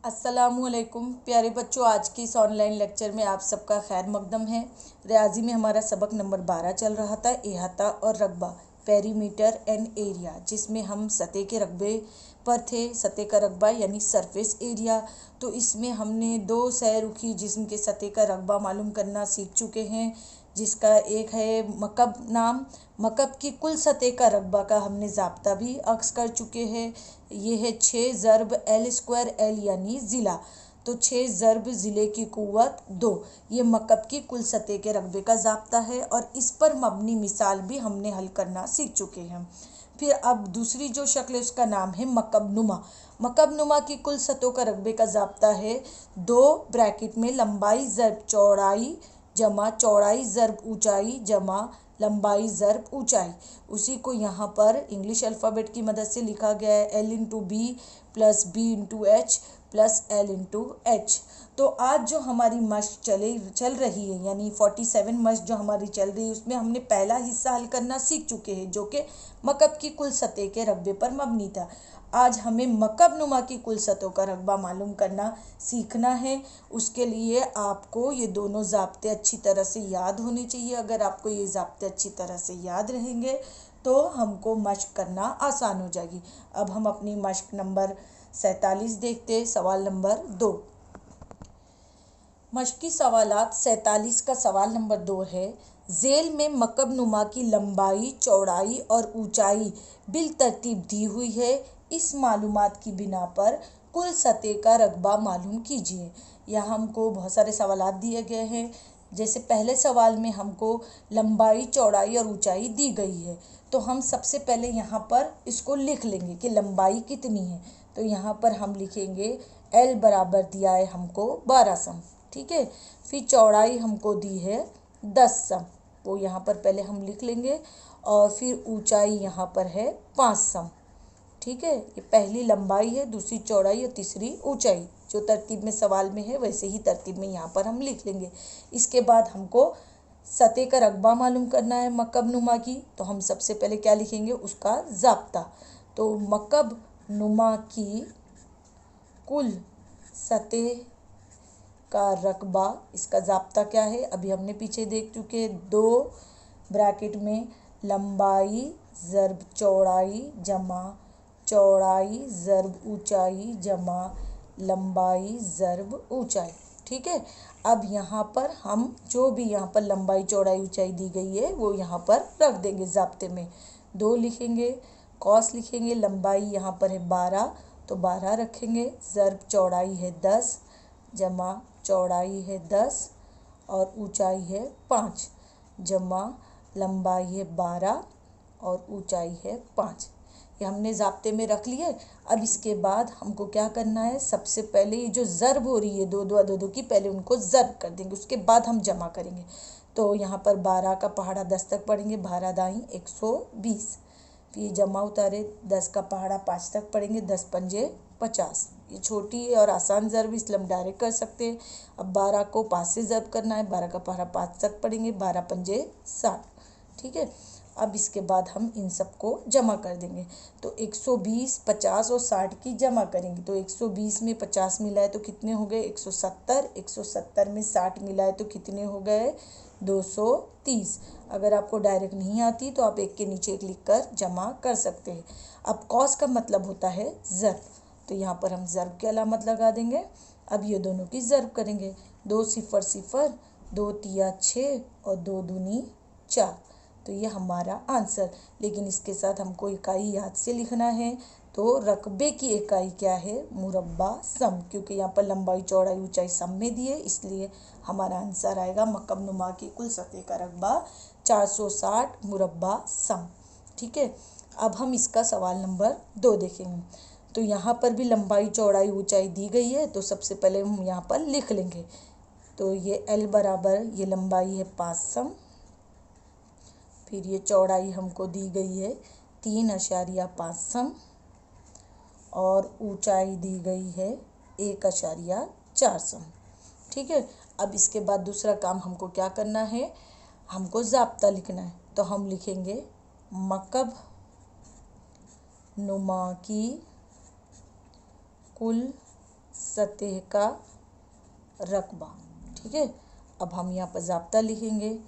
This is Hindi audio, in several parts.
अस्सलामुअलैकुम प्यारे बच्चों, आज की इस ऑनलाइन लेक्चर में आप सबका खैर मकदम है। रियाजी में हमारा सबक नंबर 12 चल रहा था, इहाता और रकबा, पेरीमीटर एंड एरिया, जिसमें हम सतह के रकबे पर थे। सतह का रकबा यानी सरफेस एरिया। तो इसमें हमने दो सैरुखी जिस्म के सतह का रकबा मालूम करना सीख चुके हैं, जिसका एक है मकब नाम। मकब की कुल सतह का रकबा का हमने ज़ाब्ता भी अक्स कर चुके हैं। ये है 6 ज़रब एल स्क्वायर, एल यानी ज़िला। तो 6 ज़रब ज़िले की कुव्वत 2, ये मकब की कुल सतह के रकबे का ज़ाब्ता है और इस पर मबनी मिसाल भी हमने हल करना सीख चुके हैं। फिर अब दूसरी जो शक्ल है उसका नाम है मकब नुमा। मकब नुमा की कुल सतहों का रकबे का ज़ाब्ता है 2 ब्रैकेट में लंबाई ज़रब चौड़ाई जमा चौड़ाई ज़रब ऊंचाई जमा लंबाई ज़रब ऊंचाई। उसी को यहाँ पर इंग्लिश अल्फ़ाबेट की मदद से लिखा गया है, L into B plus B into H plus L into H. तो आज जो हमारी मश्क चल रही है, यानी 47 मश्क जो हमारी चल रही है, उसमें हमने पहला हिस्सा हल करना सीख चुके हैं, जो कि मकब की कुल सतह के रकबे पर मबनी था। आज हमें मकब नुमा की कुल सतहों का रकबा मालूम करना सीखना है। उसके लिए आपको ये दोनों ज़ाब्ते अच्छी तरह से याद होने चाहिए। अगर आपको ये ज़ाब्ते अच्छी तरह से याद रहेंगे तो हमको मश्क करना आसान हो जाएगी। अब हम अपनी मश्क नंबर 47 देखते हैं। सवाल नंबर 2, मश्की सवालात 47 का सवाल नंबर 2 है, झेल में मकब नुमा की लंबाई चौड़ाई और ऊंचाई बिल तरतीब दी हुई है। इस मालूमात की बिना पर कुल सतह का रकबा मालूम कीजिए। यहाँ हमको बहुत सारे सवालात दिए गए हैं। जैसे पहले सवाल में हमको लंबाई चौड़ाई और ऊंचाई दी गई है, तो हम सबसे पहले यहाँ पर इसको लिख लेंगे कि लंबाई कितनी है। तो यहाँ पर हम लिखेंगे L बराबर दिया है हमको 12 सम, ठीक है। फिर चौड़ाई हमको दी है 10 सम, वो यहाँ पर पहले हम लिख लेंगे। और फिर ऊंचाई यहाँ पर है 5 सम, ठीक है। ये पहली लंबाई है, दूसरी चौड़ाई और तीसरी ऊंचाई। जो तरतीब में सवाल में है वैसे ही तरतीब में यहाँ पर हम लिख लेंगे। इसके बाद हमको सतह का रकबा मालूम करना है मकब नुमा की। तो हम सबसे पहले क्या लिखेंगे, उसका ज़ाब्ता। तो मकब नुमा की कुल सतह का रकबा, इसका ज़ाब्ता क्या है, अभी हमने पीछे देख चुके हैं। 2 ब्रैकेट में लंबाई ज़रब चौड़ाई जमा चौड़ाई ज़रब ऊंचाई जमा लंबाई ज़रब ऊंचाई, ठीक है। अब यहाँ पर हम जो भी यहाँ पर लंबाई चौड़ाई ऊंचाई दी गई है वो यहाँ पर रख देंगे ज़ाब्ते में। 2 लिखेंगे, कॉस लिखेंगे, लंबाई यहाँ पर है 12 तो 12 रखेंगे, ज़रब चौड़ाई है 10 जमा चौड़ाई है 10 और ऊंचाई है 5 जमा लंबाई है 12 और ऊंचाई है 5। ये हमने ज़ाब्ते में रख लिए। अब इसके बाद हमको क्या करना है, सबसे पहले ये जो ज़रब हो रही है दो दो दो दो की, पहले उनको ज़रब कर देंगे, उसके बाद हम जमा करेंगे। तो यहाँ पर 12 का पहाड़ा 10 तक पढ़ेंगे, 12 दाई 120। फिर जमा उतारे, 10 का पहाड़ा 5 तक पढ़ेंगे, 10 पंजे 50। ये छोटी और आसान ज़रब इसलिए हम डायरेक्ट कर सकते हैं। अब 12 को 5 से ज़रब करना है, 12 का पहाड़ा 5 तक पढ़ेंगे, 12 पंजे 60, ठीक है। अब इसके बाद हम इन सबको जमा कर देंगे। तो 120, 50 और 60 की जमा करेंगे। तो 120 में 50 मिला है तो कितने हो गए, 170। 170 में 60 मिला है तो कितने हो गए, 230। अगर आपको डायरेक्ट नहीं आती तो आप एक के नीचे एक लिख कर जमा कर सकते हैं। अब कॉस का मतलब होता है ज़रब, तो यहाँ पर हम ज़रब की अलामत लगा देंगे। अब ये दोनों की ज़रब करेंगे, 2 0 0, 2 तिया 6 और 2 दूनी 4। तो ये हमारा आंसर। लेकिन इसके साथ हमको इकाई याद से लिखना है। तो रकबे की इकाई क्या है, मुरब्बा सम, क्योंकि यहाँ पर लंबाई चौड़ाई ऊंचाई सम में दिए, इसलिए हमारा आंसर आएगा मकब नुमा की कुल सतह का रकबा 460 मुरब्बा सम, ठीक है। अब हम इसका सवाल नंबर 2 देखेंगे। तो यहाँ पर भी लंबाई चौड़ाई ऊंचाई दी गई है, तो सबसे पहले हम यहाँ पर लिख लेंगे। तो ये L बराबर, ये लंबाई है 5 सम, फिर ये चौड़ाई हमको दी गई है 3.5 सम और ऊंचाई दी गई है 1.4 सम, ठीक है। अब इसके बाद दूसरा काम हमको क्या करना है, हमको ज़ाब्ता लिखना है। तो हम लिखेंगे मकब नुमा की कुल सतह का रकबा। ठीक है, अब हम यहाँ पर ज़ाब्ता लिखेंगे,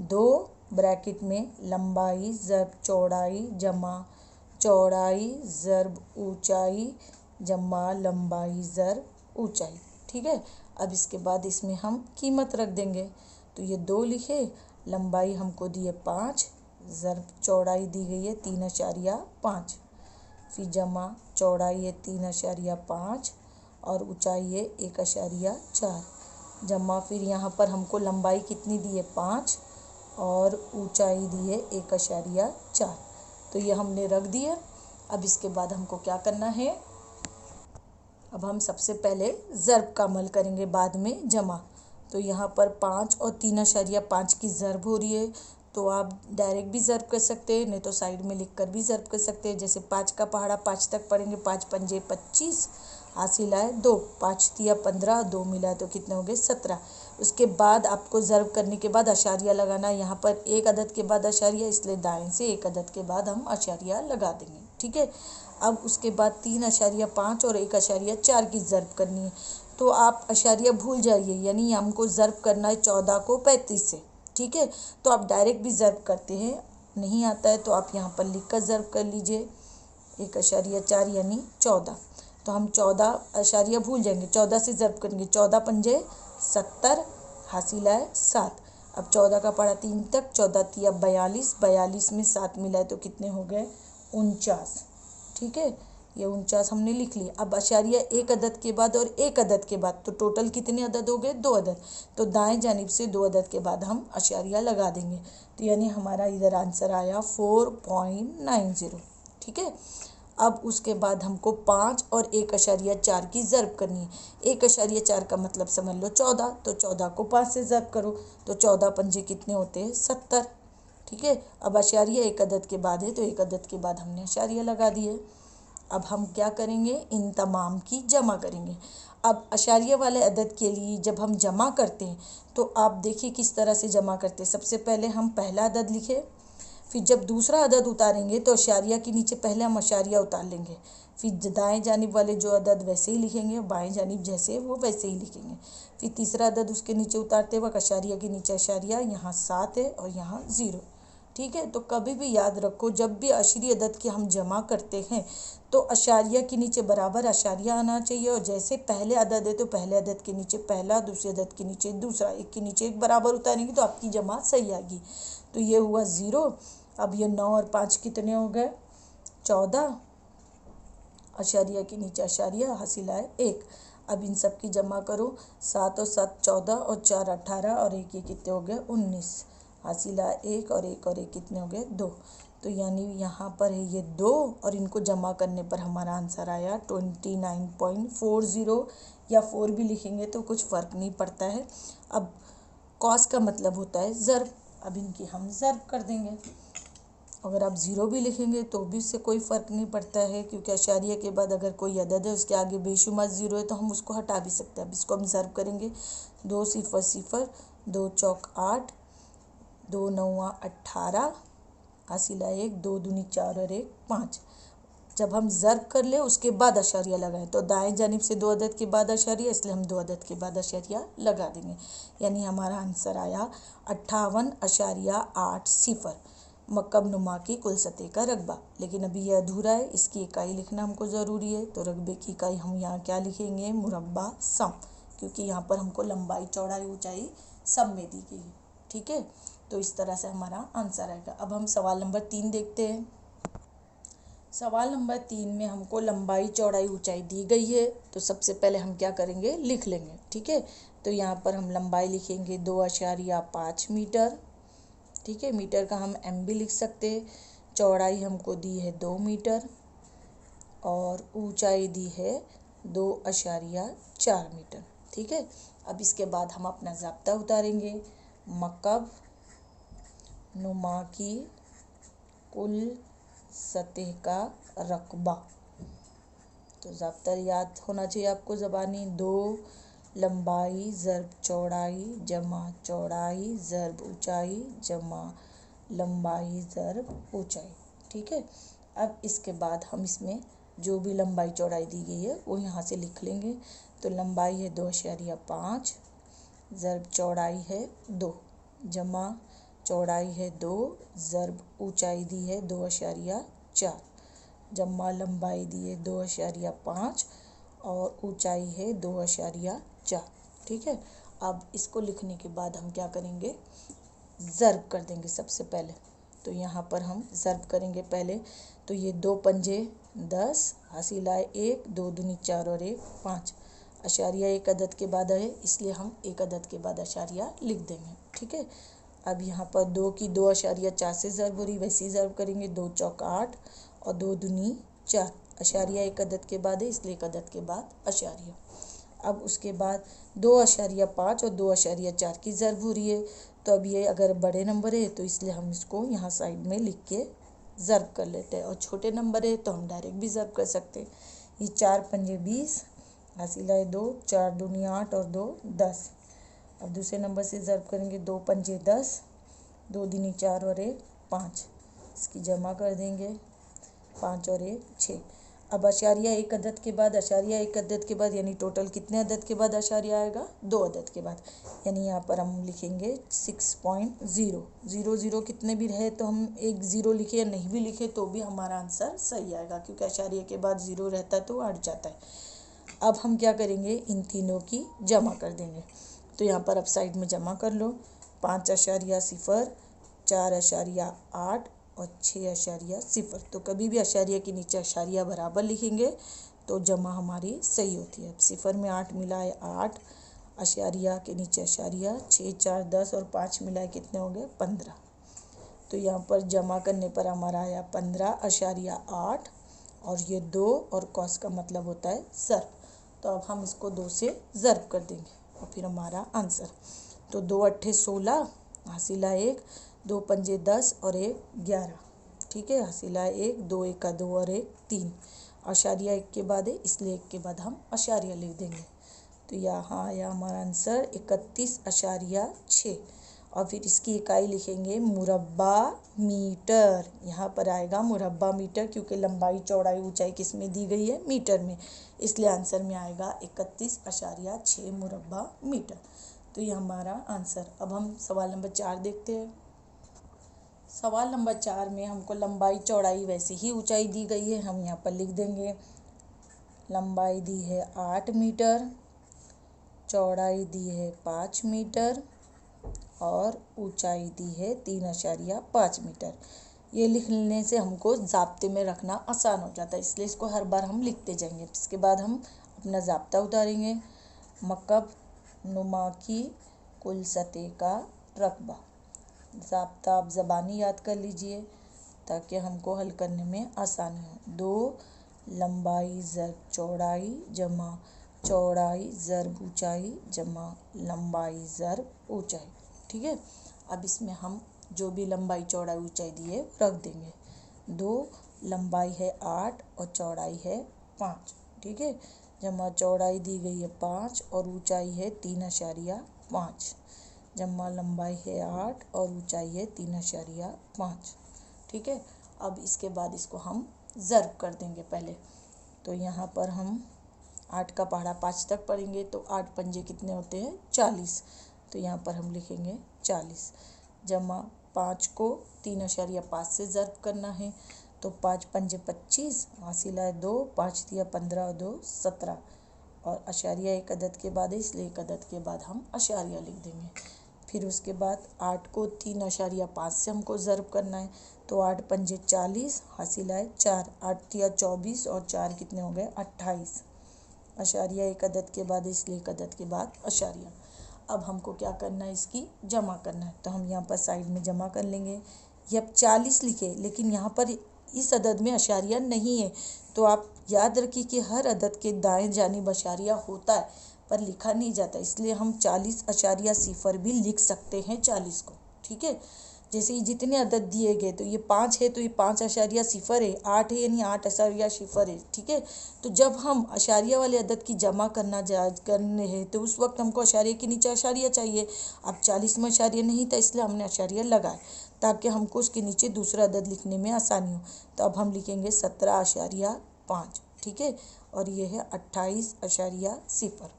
2 ब्रैकेट में लंबाई ज़रब चौड़ाई जमा चौड़ाई ज़रब ऊंचाई जमा लंबाई ज़रब ऊंचाई। ठीक है, अब इसके बाद इसमें हम कीमत रख देंगे। तो ये 2 लिखे, लंबाई हमको दी है 5, ज़रब चौड़ाई दी गई है 3.5, फिर जमा चौड़ाई है 3.5 और ऊंचाई है 1.4, जमा फिर यहाँ पर हमको लंबाई कितनी दी है 5 और ऊंचाई दी है 1.4। तो ये हमने रख दिया। अब इसके बाद हमको क्या करना है, अब हम सबसे पहले ज़रब का अमल करेंगे, बाद में जमा। तो यहाँ पर 5 और 3.5 की ज़रब हो रही है, तो आप डायरेक्ट भी ज़रब कर सकते हैं, नहीं तो साइड में लिख कर भी ज़रब कर सकते हैं। जैसे 5 का पहाड़ा 5 तक पढ़ेंगे, 5 पंजे 25, हासिल आए 2, 5 तिया 15, 2 मिला तो कितने हो गए 17। उसके बाद आपको ज़रब करने के बाद अशारिया लगाना है। यहाँ पर एक अदद के बाद अशारिया, इसलिए दाएं से एक अदद के बाद हम अशारिया लगा देंगे। ठीक है, अब उसके बाद 3.5 और 1.4 की ज़रब करनी है। तो आप अशारिया भूल जाइए, यानी हमको ज़रब करना है 14 को 35 से। ठीक है, तो आप डायरेक्ट भी ज़रब करते हैं, नहीं आता है तो आप यहाँ पर लिख कर ज़रब कर लीजिए, 1.4 यानी 14। तो हम 14 अशारिया भूल जाएंगे, 14 से ज़रब करेंगे, 14 पंजे 70, हासिल आए 7। अब 14 का पढ़ा 3 तक, 14 तिया 42, 42 में 7 मिलाए तो कितने हो गए 49। ठीक है, ये 49 हमने लिख लिया। अब अशारिया एक अदद के बाद और एक अदद के बाद, तो टोटल कितने अदद हो गए 2 अदद। तो दाएं जानिब से 2 अदद के बाद हम अशारिया लगा देंगे। तो यानी हमारा इधर आंसर आया 4.90। ठीक है, अब उसके बाद हमको 5 और 1.4 की ज़रब करनी है। 1.4 का मतलब समझ लो 14, तो 14 को 5 से ज़रब करो, तो 14 पंजे कितने होते हैं 70। ठीक है, अब अशारिया एक अदद के बाद है, तो एक अदद के बाद हमने अशारिया लगा दिए। अब हम क्या करेंगे, इन तमाम की जमा करेंगे। अब अशारिया वाले अदद के लिए जब हम जमा करते हैं तो आप देखिए किस तरह से जमा करते हैं। सबसे पहले हम पहला अदद लिखे, फिर जब दूसरा अदद उतारेंगे तो अशारिया के नीचे पहले हम अशारिया उतार लेंगे, फिर दाएं जानिब वाले जो अदद वैसे ही लिखेंगे, बाएं जानिब जैसे वो वैसे ही लिखेंगे। फिर तीसरा अदद उसके नीचे उतारते वक्त अशारिया के नीचे अशारिया, यहाँ 7 है और यहाँ 0। ठीक है, तो कभी भी याद रखो, जब भी अशरी अदद की हम जमा करते हैं तो अशारिया के नीचे बराबर अशारिया आना चाहिए, और जैसे पहले अदद है तो पहले अदद के नीचे पहला, दूसरे अदद के नीचे दूसरा, एक के नीचे एक बराबर उतारेंगे तो आपकी जमा सही आएगी। तो ये हुआ 0। अब ये 9 और 5 कितने हो गए 14, अशारिया के नीचे अशारिया, हासिल आए 1। अब इन सब की जमा करो, 7 और 7 14 और 4 18 और 1 ये कितने हो गए 19, हासिल आए 1 और 1 और 1 कितने हो गए 2। तो यानी यहाँ पर है ये 2, और इनको जमा करने पर हमारा आंसर आया 29.40, या 4 भी लिखेंगे तो कुछ फ़र्क नहीं पड़ता है। अब कॉस का मतलब होता है ज़रब, अब इनकी हम ज़रब कर देंगे। अगर आप 0 भी लिखेंगे तो भी इससे कोई फ़र्क नहीं पड़ता है, क्योंकि अशारिया के बाद अगर कोई अदद है उसके आगे बेशुमार 0 है तो हम उसको हटा भी सकते हैं। अब इसको हम ज़रब करेंगे, 2 0 0, 2 चौक 8, 2 9 18, हासिल आए 1, 2 दूनी 4 और 1 5। जब हम ज़रब कर ले उसके बाद अशारिया लगाएं तो दाएं जानिब से 2 अदद के बाद अशारिया, इसलिए हम 2 अदद के बाद अशारिया लगा देंगे। यानी हमारा आंसर आया 58.80, मकब नुमा की कुल सतह का रकबा। लेकिन अभी यह अधूरा है, इसकी इकाई लिखना हमको ज़रूरी है। तो रकबे की इकाई हम यहाँ क्या लिखेंगे, मुरब्बा सम, क्योंकि यहाँ पर हमको लंबाई चौड़ाई ऊंचाई सब में दी गई है। ठीक है, तो इस तरह से हमारा आंसर आएगा। अब हम सवाल नंबर 3 देखते हैं। सवाल नंबर 3 में हमको लंबाई चौड़ाई ऊंचाई दी गई है, तो सबसे पहले हम क्या करेंगे, लिख लेंगे। ठीक है, तो यहाँ पर हम लंबाई लिखेंगे 2.5 मीटर। ठीक है, मीटर का हम एम भी लिख सकते हैं। चौड़ाई हमको दी है 2 मीटर और ऊंचाई दी है 2.4 मीटर। ठीक है, अब इसके बाद हम अपना ज़ाब्ता उतारेंगे, मकब नुमा की कुल सतह का रकबा। तो ज़ाब्ता याद होना चाहिए आपको ज़बानी, 2 लंबाई ज़रब चौड़ाई जमा चौड़ाई ज़रब ऊंचाई जमा लंबाई ज़रब ऊंचाई। ठीक है, अब इसके बाद हम इसमें जो भी लंबाई चौड़ाई दी गई है वो यहाँ से लिख लेंगे। तो लंबाई है 2.5 ज़र्ब चौड़ाई है 2 जमा चौड़ाई है 2 ज़र्ब ऊंचाई दी है 2.4 जमा लंबाई दी है 2.5 और ऊंचाई है 2.4। ठीक है। अब इसको लिखने के बाद हम क्या करेंगे, ज़र्ब कर देंगे सबसे पहले। तो यहाँ पर हम ज़र्ब करेंगे पहले। तो ये 2 पंजे 10, हासिलाए 1, 2 दूनी 4 और 1 5। अशारिया एक अदद के बाद है, इसलिए हम एक अदद के बाद अशारिया लिख देंगे। ठीक है। अब यहाँ पर 2 की 2.4 से ज़र्ब हो रही, वैसे ही ज़र्ब करेंगे। 2 चौक 8 और 2 दूनी 4। अशारिया एक अदद के बाद है, इसलिए एक अदद के बाद अशारिया। अब उसके बाद 2.5 और 2.4 की ज़र्ब हो रही है। तो अब ये अगर बड़े नंबर है तो इसलिए हम इसको यहाँ साइड में लिख के ज़र्ब कर लेते हैं, और छोटे नंबर है तो हम डायरेक्ट भी ज़र्ब कर सकते हैं। ये 4 पंजे 20, हासिलाए 2, 4 दूनी 8 और 2 10। अब दूसरे नंबर से ज़र्ब करेंगे। 2 पंजे 10, 2 दूनी 4 और 1 5। इसकी जमा कर देंगे, 5 और 1 6। अब अशारिया एक अदद के बाद अशारिया एक अदद के बाद, यानी टोटल कितने अदद के बाद अशारिया आएगा, 2 अदद के बाद। यानी यहाँ पर हम लिखेंगे 6.0। 0 कितने भी रहे तो हम एक 0 लिखे या नहीं भी लिखे तो भी हमारा आंसर सही आएगा, क्योंकि अशारिया के बाद 0 रहता है तो अट जाता है। अब हम क्या करेंगे, इन तीनों की जमा कर देंगे। तो यहाँ पर अब साइड में जमा कर लो। 5.0, 4.8 और 6.0। तो कभी भी अशारिया के नीचे अशारिया बराबर लिखेंगे तो जमा हमारी सही होती है। अब 0 में 8 मिलाए 8, अशारिया के नीचे अशारिया, 6 4 10 और 5 मिलाए कितने हो गए, 15। तो यहाँ पर जमा करने पर हमारा आया 15.8 और ये 2 और कॉस का मतलब होता है ज़र्ब। तो अब हम इसको 2 से ज़र्ब कर देंगे और फिर हमारा आंसर। तो 2 अट्ठे 16, हासिला 1, 2 पंजे 10 और 1 11। ठीक है। हासिला 1, 2 एका 2 और 1 3। अशारिया 1 के बाद है, इसलिए 1 के बाद हम अशारिया लिख देंगे। तो यहाँ आया हमारा आंसर 31.6। और फिर इसकी इकाई लिखेंगे मुरब्बा मीटर। यहाँ पर आएगा मुरब्बा मीटर, क्योंकि लंबाई चौड़ाई ऊंचाई किस में दी गई है, मीटर में, इसलिए आंसर में आएगा 31.6 मुरब्बा मीटर। तो ये हमारा आंसर। अब हम सवाल नंबर 4 देखते हैं। सवाल नंबर 4 में हमको लंबाई चौड़ाई वैसे ही ऊंचाई दी गई है, हम यहाँ पर लिख देंगे। लंबाई दी है 8 मीटर, चौड़ाई दी है 5 मीटर और ऊंचाई दी है 3.5 मीटर। ये लिखने से हमको ज़ाब्ते में रखना आसान हो जाता है, इसलिए इसको हर बार हम लिखते जाएंगे। इसके बाद हम अपना ज़ाब्ता उतारेंगे। मकब नुमा की कुल सतह का रकबा। ज़ाब्ता आप ज़बानी याद कर लीजिए ताकि हमको हल करने में आसानी हो। 2 लंबाई ज़र्ब चौड़ाई जमा चौड़ाई ज़र्ब ऊंचाई जमा लंबाई ज़र्ब ऊंचाई। ठीक है। अब इसमें हम जो भी लंबाई चौड़ाई ऊंचाई दी है रख देंगे। 2 लंबाई है 8 और चौड़ाई है 5। ठीक है। जमा चौड़ाई दी गई है 5 और ऊंचाई है 3.5। जमा लंबाई है 8 और ऊंचाई है 3.5। ठीक है। अब इसके बाद इसको हम ज़र्ब कर देंगे पहले। तो यहाँ पर हम 8 का पहाड़ा 5 तक पढ़ेंगे, तो 8 पंजे कितने होते हैं, 40। तो यहाँ पर हम लिखेंगे 40। जमा 5 को 3.5 से ज़र्ब करना है, तो 5 पंजे 25, हासिला 2, 5 दिया 15 और 2 17। और अशारिया एक अदद के बाद है, इसलिए एक अदद के बाद हम अशारिया लिख देंगे। फिर उसके बाद 8 को 3.5 से हमको ज़र्ब करना है, तो 8 पंजे 40, हासिला 4, 8 दिया 24 और 4 कितने हो गए, 28। अशारिया एक अदद के बाद, इसलिए एक अदद के बाद अशारिया। अब हमको क्या करना है, इसकी जमा करना है। तो हम यहाँ पर साइड में जमा कर लेंगे। ये अब 40 लिखे, लेकिन यहाँ पर इस अदद में अशारिया नहीं है, तो आप याद रखिए कि हर अदद के दाएं जानिब अशारिया होता है पर लिखा नहीं जाता, इसलिए हम 40.0 भी लिख सकते हैं 40 को। ठीक है। जैसे ये जितने अदद दिए गए, तो ये 5 है तो ये 5.0 है, 8 है यानी 8.0 है। ठीक है। तो जब हम अशारिया वाले अदद की जमा करने हैं तो उस वक्त हमको अशारिया के नीचे अशारिया चाहिए। अब 40 में अशारिया नहीं था, इसलिए हमने अशारिया लगाए ताकि हमको उसके नीचे दूसरा अदद लिखने में आसानी हो। तो अब हम लिखेंगे 17.5। ठीक है, और ये है 28.0।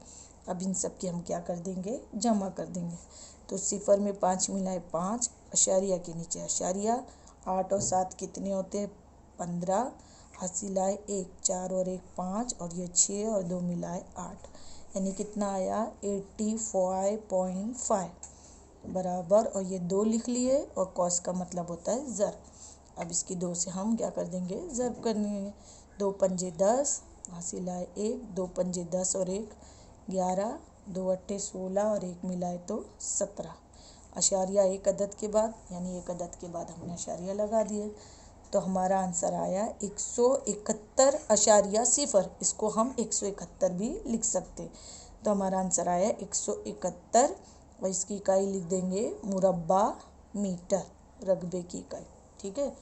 अब इन सब की हम क्या कर देंगे, जमा कर देंगे। तो 0 में 5 मिलाए 5, अशारिया के नीचे अशारिया, 8 और 7 कितने होते हैं 15, हसीलाए 1, 4 और 1 5, और ये 6 और 2 मिलाए 8, यानी कितना आया 85.5 बराबर, और ये 2 लिख लिए, और कॉस का मतलब होता है ज़र। अब इसकी 2 से हम क्या कर देंगे, ज़र्ब करने। 2 पंजे 10, हसीलाए 1, 2 पंजे 10 और 1 11, 2 अट्ठे 16 और 1 मिलाए तो 17। अशारिया एक अदद के बाद, यानी एक अदद के बाद हमने अशारिया लगा दिए, तो हमारा आंसर आया 171.0। इसको हम 171 भी लिख सकते। तो हमारा आंसर आया 171, और इसकी इकाई लिख देंगे मुरब्बा मीटर, रकबे की इकाई। ठीक है,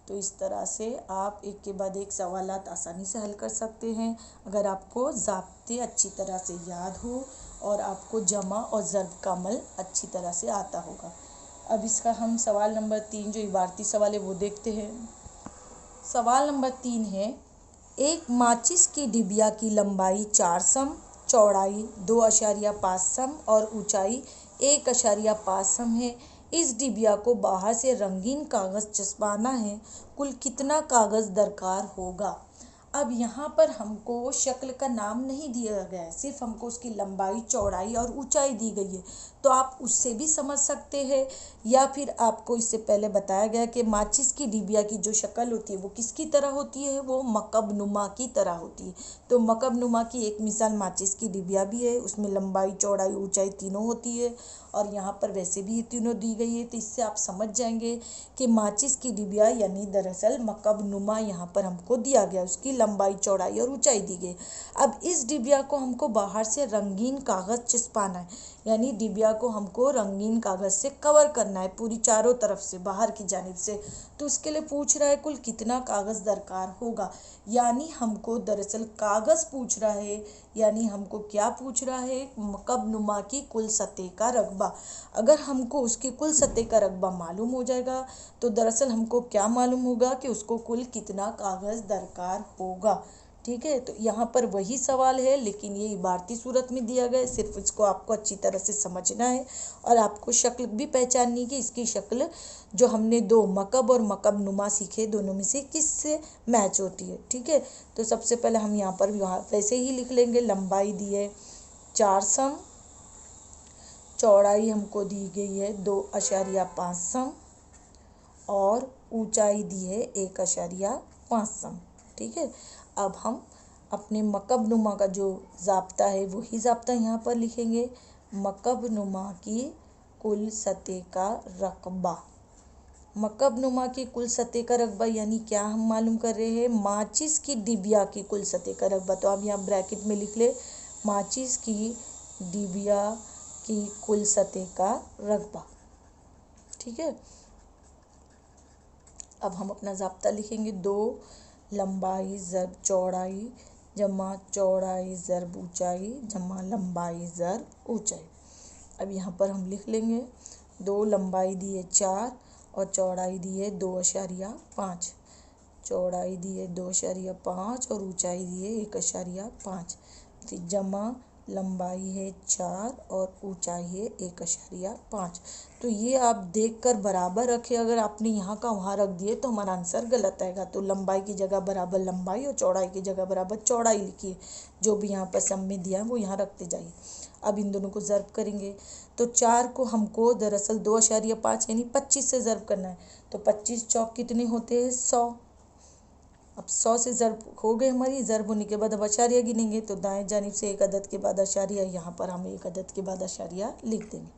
तो इस तरह से आप एक के बाद एक सवालात आसानी से हल कर सकते हैं, अगर आपको ज़ाब्ते अच्छी तरह से याद हो और आपको जमा और ज़र्ब का अमल अच्छी तरह से आता होगा। अब इसका हम सवाल नंबर 3 जो इबारती सवाल है वो देखते हैं। सवाल नंबर 3 है, एक माचिस की डिबिया की लंबाई 4 सम, चौड़ाई 2.5 सम और ऊंचाई 1.5 सम है। इस डिबिया को बाहर से रंगीन कागज़ चिपकाना है, कुल कितना कागज़ दरकार होगा। अब यहाँ पर हमको शक्ल का नाम नहीं दिया गया है, सिर्फ हमको उसकी लंबाई, चौड़ाई और ऊंचाई दी गई है, तो आप उससे भी समझ सकते हैं, या फिर आपको इससे पहले बताया गया कि माचिस की डिबिया की जो शक्ल होती है वो किसकी तरह होती है, वो मकब नुमा की तरह होती है। तो मकब नुमा की एक मिसाल माचिस की डिबिया भी है, उसमें लंबाई, चौड़ाई, ऊंचाई तीनों होती है, और यहाँ पर वैसे भी ये तीनों दी गई है। तो इससे आप समझ जाएंगे कि माचिस की डिबिया यानी दरअसल मकब नुमा यहाँ पर हमको दिया गया, उसकी लंबाई, चौड़ाई और ऊंचाई दी गई। अब इस डिबिया को हमको बाहर से रंगीन कागज़ चिपकाना है, यानी डिबिया को हमको रंगीन कागज़ से कवर करना है पूरी चारों तरफ से, बाहर की जानिब से। तो उसके लिए पूछ रहा है कुल कितना कागज़ दरकार होगा, यानी हमको दरअसल कागज़ पूछ रहा है, यानी हमको क्या पूछ रहा है, मकब नुमा की कुल सतह का रकबा। अगर हमको उसकी कुल सतह का रकबा मालूम हो जाएगा तो दरअसल हमको क्या मालूम होगा कि उसको कुल कितना कागज़ दरकार होगा। ठीक है, तो यहाँ पर वही सवाल है, लेकिन ये इबारती सूरत में दिया गया है, सिर्फ इसको आपको अच्छी तरह से समझना है, और आपको शक्ल भी पहचाननी है कि इसकी शक्ल जो हमने दो मकब और मकब नुमा सीखे, दोनों में से किससे मैच होती है। ठीक है, तो सबसे पहले हम यहाँ पर वैसे ही लिख लेंगे, लंबाई दी है 4 सम, चौड़ाई हमको दी गई है 2.5 सम, और ऊंचाई दी है 1.5 सम। ठीक है, अब हम अपने मकब नुमा का जो ज़ाब्ता है वही ज़ाब्ता यहाँ पर लिखेंगे, मकब नुमा की कुल सतह का रकबा। मकब नुमा की कुल सतह का रकबा यानी क्या हम मालूम कर रहे हैं, माचिस की डिबिया की कुल सतह का रकबा। तो आप यहाँ ब्रैकेट में लिख ले, माचिस की डिबिया की कुल सतह का रकबा। ठीक है, अब हम अपना ज़ाब्ता लिखेंगे, 2 लंबाई ज़र्ब चौड़ाई जमा चौड़ाई ज़र्ब ऊंचाई जमा लंबाई ज़र्ब ऊंचाई। अब यहाँ पर हम लिख लेंगे, 2 लंबाई दी है 4 और चौड़ाई दी है 2.5, चौड़ाई दी है 2.5 और ऊंचाई दी है 1.5, जमा लंबाई है 4 और ऊंचाई है 1.5। तो ये आप देखकर बराबर रखें, अगर आपने यहाँ का वहाँ रख दिए तो हमारा आंसर गलत आएगा। तो लंबाई की जगह बराबर लंबाई और चौड़ाई की जगह बराबर चौड़ाई लिखिए, जो भी यहाँ पर सम में दिया है वो यहाँ रखते जाइए। अब इन दोनों को ज़र्ब करेंगे, तो 4 को हमको दरअसल 2.5 यानी 25 से ज़र्ब करना है, तो 25 चौक कितने होते हैं 100। अब 100 से ज़र्ब हो गए हमारी, ज़र्ब होने के बाद अब अशारिया गिनेंगे, तो दाएं जानिब से एक अदद के बाद अशारिया, यहाँ पर हम एक अदद के बाद अशारिया लिख देंगे।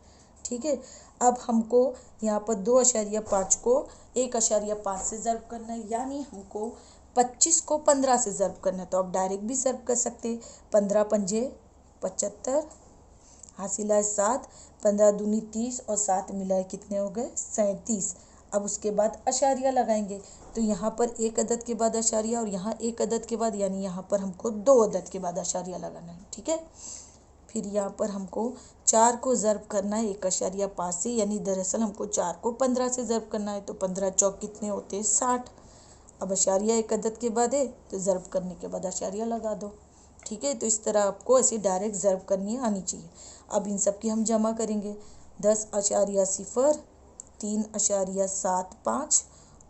ठीक है, अब हमको यहाँ पर 2.5 को 1.5 से ज़र्ब करना है, यानी हमको 25 को 15 से ज़र्ब करना है। तो आप डायरेक्ट भी ज़र्ब कर सकते, 15 पंजे 75, हासिला है 7, 15 दूनी 30 और 7 मिलाए कितने हो गए 37। अब उसके बाद अशारिया लगाएंगे, तो यहाँ पर एक अदद के बाद अशारिया और यहाँ एक अदद के बाद, यानी यहाँ पर हमको 2 अदद के बाद अशारिया लगाना है। ठीक है, फिर यहाँ पर हमको 4 को ज़र्ब करना है 1.5 से, यानी दरअसल हमको 4 को 15 से ज़र्ब करना है, तो 15 चौक कितने होते हैं 60। अब अशारिया एक अदद के बाद है तो ज़र्ब करने के बाद अशारिया लगा दो। ठीक है, तो इस तरह आपको ऐसे डायरेक्ट ज़र्ब करनी आनी चाहिए। अब इन सब की हम जमा करेंगे। 10.0, 3.75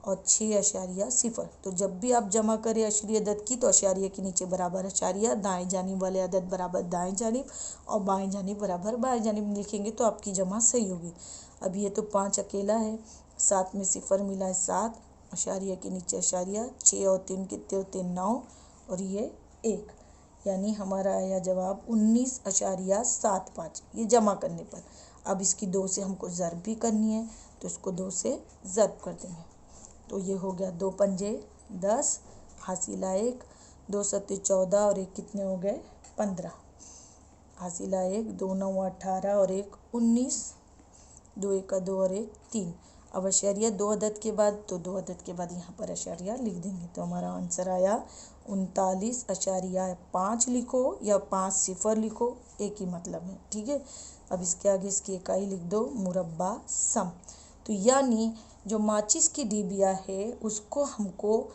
और 6.0। तो जब भी आप जमा करें अशरी अदद की तो अशारिया के नीचे बराबर अशारिया, दाएं जानिब वाले अदद बराबर दाएं जानिब और बाएं जानिब बराबर बाएं जानिब लिखेंगे तो आपकी जमा सही होगी। अब ये तो 5 अकेला है, 7 में 0 मिला है 7, अशारिया के नीचे अशारिया, 6 और 3 कितने होते 9 और ये 1, यानी हमारा आया जवाब 19.75 ये जमा करने पर। अब इसकी 2 से हमको ज़र्ब भी करनी है तो इसको 2 से ज़र्ब कर देंगे। तो ये हो गया 2 पंजे 10, हासिला 1, 2 सत्ते 14 और 1 कितने हो गए 15, हासिला 1, 2 9 18 और 1 19, 2 1 2 और 1 3। अब अशरिया 2 अदद के बाद तो 2 अदद के बाद यहाँ पर अशरिया लिख देंगे। तो हमारा आंसर आया 39.5 लिखो या 5 0 लिखो, एक ही मतलब है। ठीक है, अब इसके आगे इसकी इकाई लिख दो मुरब्बा सम। तो यानी जो माचिस की डिबिया है उसको हमको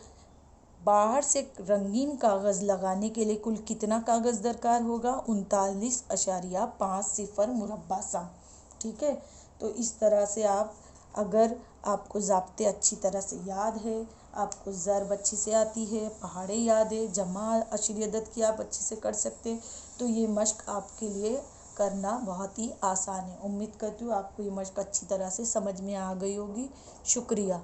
बाहर से रंगीन कागज़ लगाने के लिए कुल कितना कागज़ दरकार होगा 39.50 मुरब्बा सम। ठीक है, तो इस तरह से आप अगर आपको ज़ाब्ते अच्छी तरह से याद है, आपको ज़र्ब अच्छी से आती है, पहाड़े याद है, जमा अशरी अदद की आप अच्छे से कर सकते हैं, तो ये मश्क आपके लिए करना बहुत ही आसान है। उम्मीद करती हूँ आपको ये मश्क अच्छी तरह से समझ में आ गई होगी। शुक्रिया।